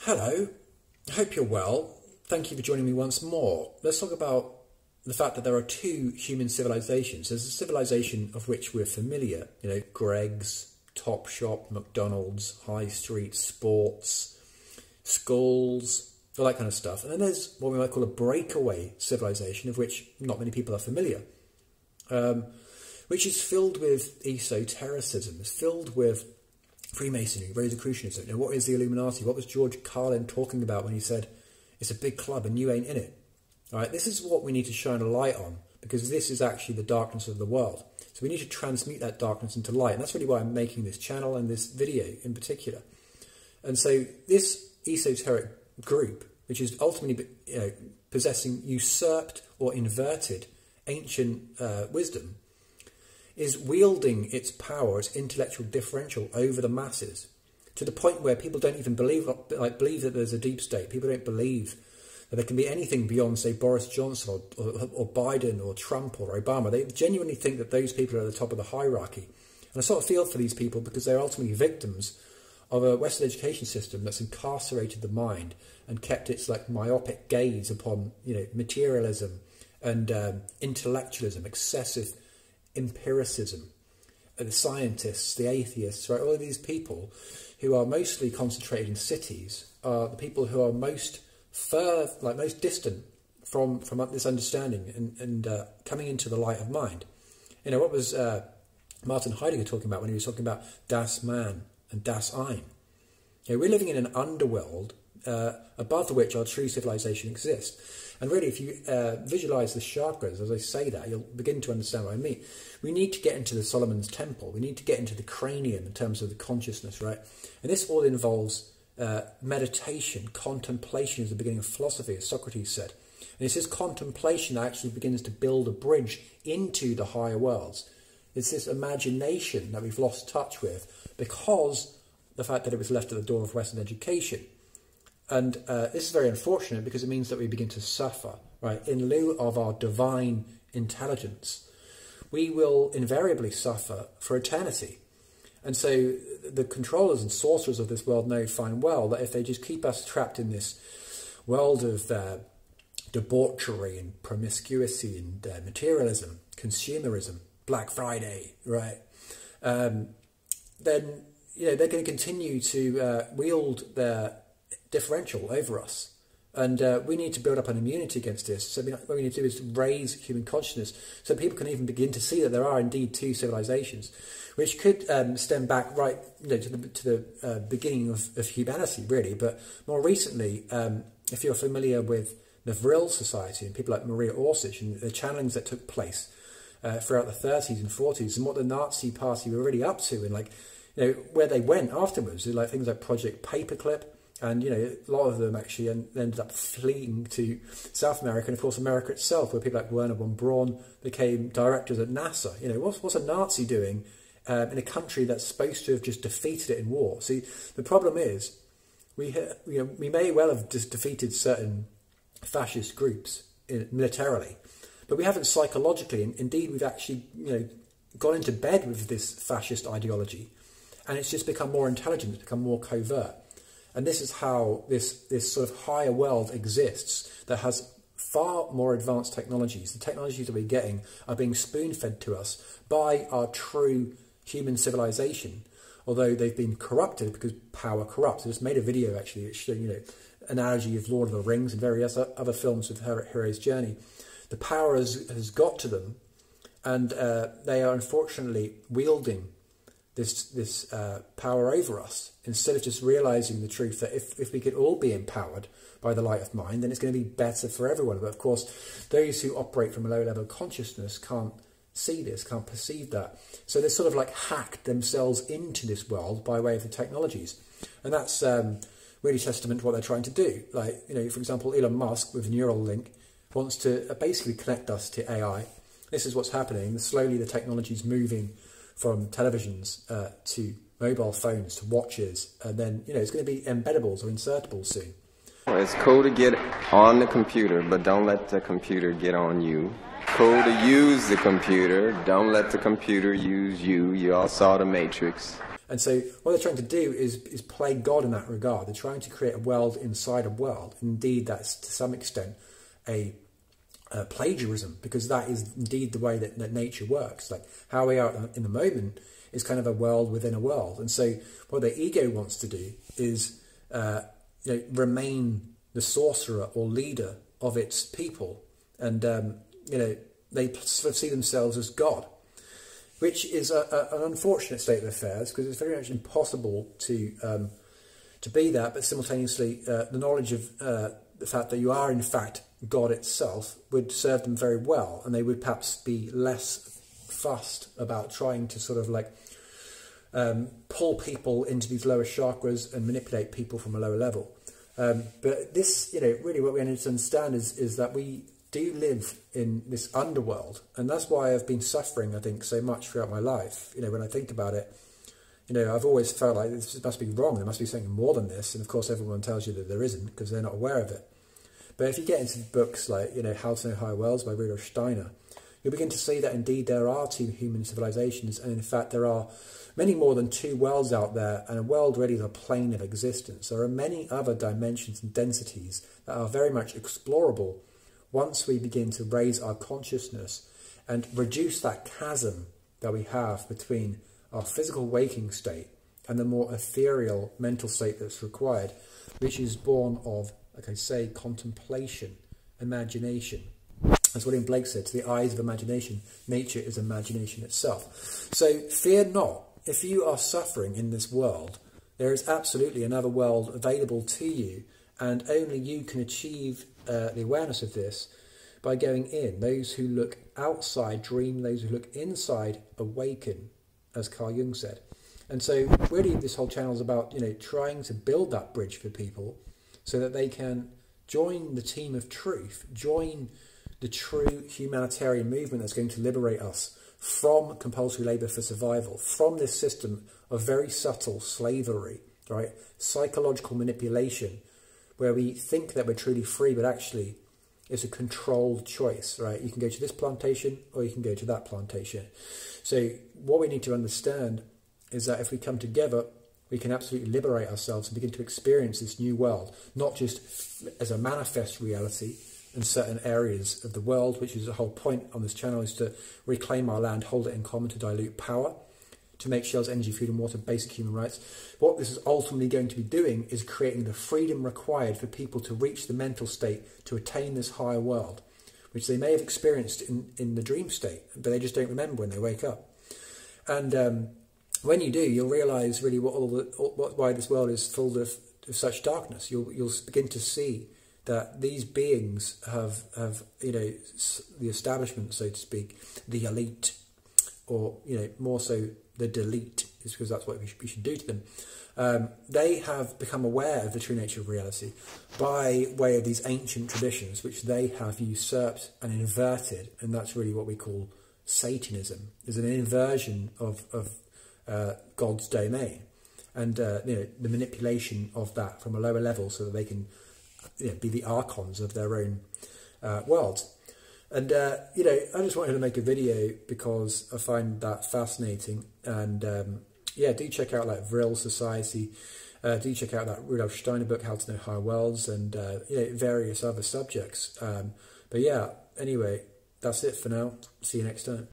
Hello, I hope you're well. Thank you for joining me once more. Let's talk about the fact that there are two human civilizations. There's a civilization of which we're familiar, Greggs, Topshop, McDonald's, High Street, sports, schools, all that kind of stuff. And then there's what we might call a breakaway civilization of which not many people are familiar, which is filled with esotericism, is filled with Freemasonry, Rosicrucianism. What is the Illuminati? What was George Carlin talking about when he said, it's a big club and you ain't in it? All right, this is what we need to shine a light on, because this is actually the darkness of the world. So we need to transmute that darkness into light. And that's really why I'm making this channel and this video in particular. And so this esoteric group, which is ultimately possessing usurped or inverted ancient wisdom, is wielding its power, its intellectual differential over the masses, to the point where people don't even believe that there's a deep state. People don't believe that there can be anything beyond, say, Boris Johnson or Biden or Trump or Obama. They genuinely think that those people are at the top of the hierarchy. And I sort of feel for these people, because they're ultimately victims of a Western education system that's incarcerated the mind and kept its myopic gaze upon materialism and intellectualism, excessive empiricism. The scientists, the atheists, right? All of these people who are mostly concentrated in cities are the people who are most distant from this understanding and coming into the light of mind. What was Martin Heidegger talking about when he was talking about Das Man and Das Ein? We're living in an underworld above which our true civilization exists. And really, if you visualize the chakras, as I say that, you'll begin to understand what I mean. We need to get into the Solomon's Temple. We need to get into the cranium in terms of the consciousness, right? And this all involves meditation. Contemplation is the beginning of philosophy, as Socrates said. And it's this contemplation that actually begins to build a bridge into the higher worlds. It's this imagination that we've lost touch with because the fact that it was left at the door of Western education. And this is very unfortunate, because it means that we begin to suffer, right? In lieu of our divine intelligence, we will invariably suffer for eternity. And so the controllers and sorcerers of this world know fine well that if they just keep us trapped in this world of debauchery and promiscuity and materialism, consumerism, Black Friday, right? Then they're going to continue to wield their differential over us, and we need to build up an immunity against this. So what we need to do is raise human consciousness so people can even begin to see that there are indeed two civilizations, which could stem back right to the beginning of humanity, really. But more recently, if you're familiar with the Vril Society and people like Maria Orsic and the channelings that took place throughout the 30s and 40s, and what the Nazi Party were really up to, and where they went afterwards, things like Project Paperclip. And, a lot of them actually ended up fleeing to South America and, of course, America itself, where people like Werner von Braun became directors at NASA. What's a Nazi doing in a country that's supposed to have just defeated it in war? See, the problem is we may well have just defeated certain fascist groups militarily, but we haven't psychologically. And indeed, we've actually, gone into bed with this fascist ideology, and it's just become more intelligent, it's become more covert. And this is how this sort of higher world exists, that has far more advanced technologies. The technologies that we're getting are being spoon-fed to us by our true human civilization, although they've been corrupted because power corrupts. I just made a video actually which showed, analogy of Lord of the Rings and various other films with Hero's Journey. The power has got to them, and they are unfortunately wielding this power over us, instead of just realizing the truth that if we could all be empowered by the light of mind, then it's going to be better for everyone. But of course, those who operate from a low level of consciousness can't see this, can't perceive that. So they sort of hacked themselves into this world by way of the technologies. And that's really testament to what they're trying to do. For example, Elon Musk with Neuralink wants to basically connect us to AI. This is what's happening. Slowly the technology's moving from televisions to mobile phones to watches, and then it's going to be embeddables or insertables soon. It's cool to get on the computer, but don't let the computer get on you. Cool to use the computer, don't let the computer use you. You all saw The Matrix. And so what they're trying to do is play God in that regard. They're trying to create a world inside a world. Indeed, that's to some extent a plagiarism, because that is indeed the way that nature works. Like how we are in the moment is kind of a world within a world. And so what the ego wants to do is remain the sorcerer or leader of its people. And, they sort of see themselves as God, which is an unfortunate state of affairs, because it's very much impossible to be that, but simultaneously the knowledge of the fact that you are in fact God itself would serve them very well, and they would perhaps be less fussed about trying to sort of like pull people into these lower chakras and manipulate people from a lower level. But this, really what we need to understand is that we do live in this underworld, and that's why I've been suffering, I think, so much throughout my life. When I think about it, I've always felt like this must be wrong, there must be something more than this, and of course everyone tells you that there isn't, because they're not aware of it. But if you get into books like, How to Know Higher Worlds by Rudolf Steiner, you'll begin to see that indeed there are two human civilizations, and in fact there are many more than two worlds out there, and a world really is a plane of existence. There are many other dimensions and densities that are very much explorable once we begin to raise our consciousness and reduce that chasm that we have between our physical waking state and the more ethereal mental state that's required, which is born of, like I say, contemplation, imagination. As William Blake said, to the eyes of imagination, nature is imagination itself. So fear not. If you are suffering in this world, there is absolutely another world available to you, and only you can achieve the awareness of this by going in. Those who look outside dream, those who look inside awaken, as Carl Jung said. And so really this whole channel is about, trying to build that bridge for people so that they can join the team of truth, join the true humanitarian movement that's going to liberate us from compulsory labour for survival, from this system of very subtle slavery, right? Psychological manipulation, where we think that we're truly free, but actually it's a controlled choice, right? You can go to this plantation or you can go to that plantation. So what we need to understand is that if we come together, we can absolutely liberate ourselves and begin to experience this new world, not just as a manifest reality in certain areas of the world, which is the whole point on this channel, is to reclaim our land, hold it in common, to dilute power, to make shelter, energy, food and water basic human rights. What this is ultimately going to be doing is creating the freedom required for people to reach the mental state to attain this higher world, which they may have experienced in the dream state, but they just don't remember when they wake up. And when you do, you'll realise really why this world is full of such darkness. You'll begin to see that these beings have the establishment, so to speak, the elite, or more so the delete, is because that's what we should do to them. They have become aware of the true nature of reality by way of these ancient traditions, which they have usurped and inverted, and that's really what we call Satanism. Is an inversion of God's domain, and the manipulation of that from a lower level, so that they can be the archons of their own worlds. And I just wanted to make a video because I find that fascinating. And do check out like Vril Society. Do check out that Rudolf Steiner book, How to Know Higher Worlds, and various other subjects. But yeah, anyway, that's it for now. See you next time.